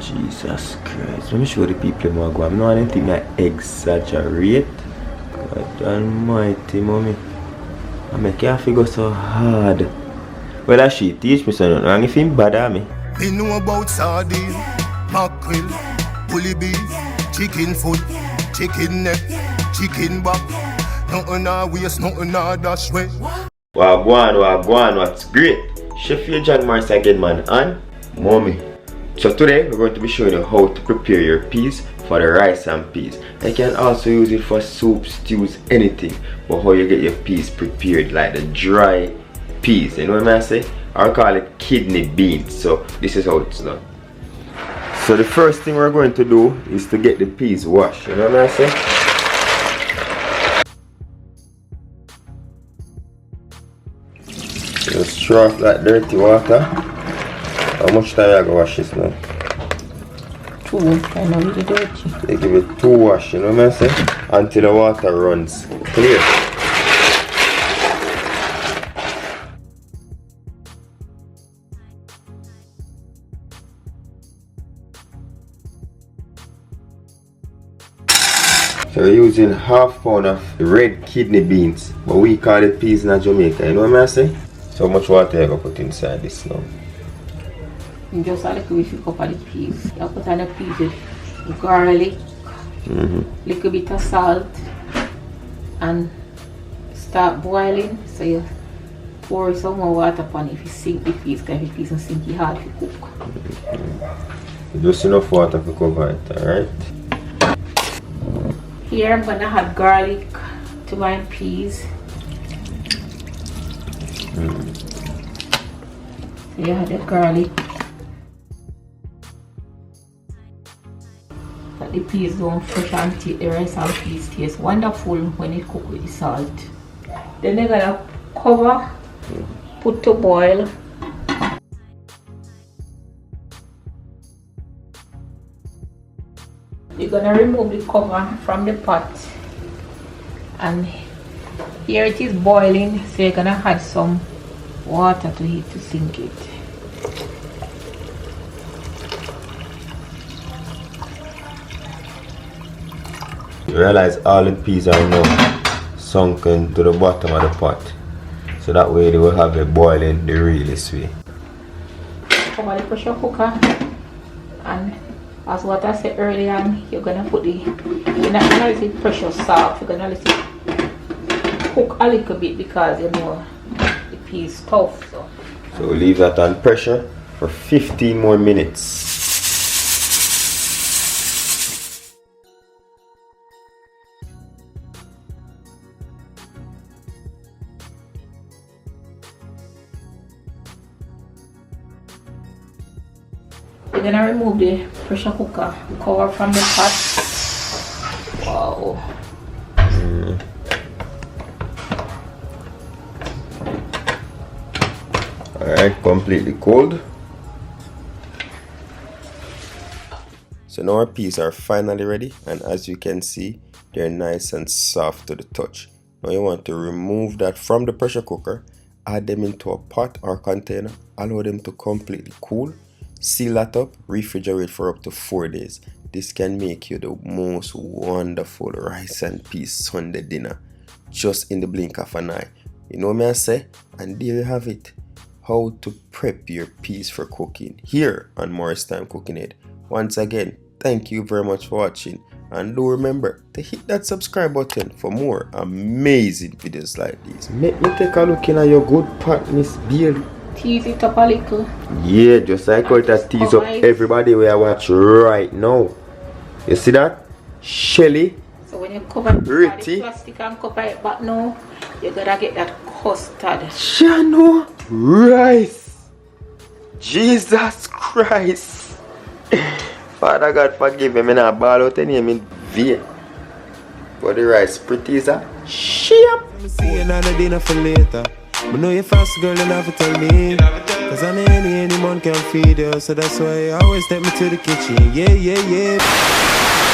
Jesus Christ. Let me show the people more go. I'm not anything I exaggerate. God almighty, mommy. I make you figure so hard. Well, that she teach me something wrong if him bad at me. Me know about sardine, mackerel, bully beef, chicken foot, chicken neck, chicken back. Nothing I waste, nothing I dash way. Wagwan, what's great? Chef John Mars again, man, and mommy. So today we're going to be showing you how to prepare your peas for the rice and peas. You can also use it for soup, stews, anything. But how you get your peas prepared, like the dry peas, you know what I say? I call it kidney beans. So this is how it's done. So the first thing we're going to do is to get the peas washed, you know what I say? Just throw off that dirty water. How much time you go wash this now? 2, I know really dirty. They give it 2 wash, you know what I say? Until the water runs clear. So we're using half pound of red kidney beans, but we call it peas in Jamaica, you know what I say? So much water you gonna put inside this now? Just a little bit of the peas. You put on the peas with garlic, little bit of salt, and start boiling. So you pour some more water upon it if you sink the peas, because if the peas don't sink, it's hard to cook. Just enough water to cover it, alright? Here I'm gonna add garlic to my peas. So you add the garlic. That the peas don't fresh and the rice and peas taste wonderful when it cooked with the salt. Then you're gonna cover, put to boil. You're gonna remove the cover from the pot, and here it is boiling, so you're gonna add some water to it to sink it. You realize all the peas are now sunken to the bottom of the pot, so that way they will have it boiling the realest way. Cover the pressure cooker, and as what I said earlier, you're gonna put you're not gonna let it pressure soft, you're gonna let it cook a little bit, because you know the pea is tough. So we leave that on pressure for 15 more minutes. we're gonna remove the pressure cooker cover from the pot. Wow. Alright, completely cold. So now our peas are finally ready, and as you can see, they're nice and soft to the touch. Now you want to remove that from the pressure cooker, add them into a pot or container, allow them to completely cool, seal that up, refrigerate for up to 4 days. This can make you the most wonderful rice and peas Sunday dinner, just in the blink of an eye. You know what I say? And there you have it. How to prep your peas for cooking here on Morris Time Cooking Aid. Once again, thank you very much for watching, and do remember to hit that subscribe button for more amazing videos like these. Make me take a look in at your good pot, Miss Beard. Tease it up a little. Yeah, just like how it has tease up everybody we are watching right now. You see that? Shelly. So when you cover the plastic and cover it back now, you gotta get that custard. Shano rice. Jesus Christ. Father God forgive me, I ball out any name in vain. But the rice pretty is a shape. See another dinner for later. But know you fast girl, you never tell me. Cause any man can feed you. So that's why you always take me to the kitchen. Yeah, yeah, yeah.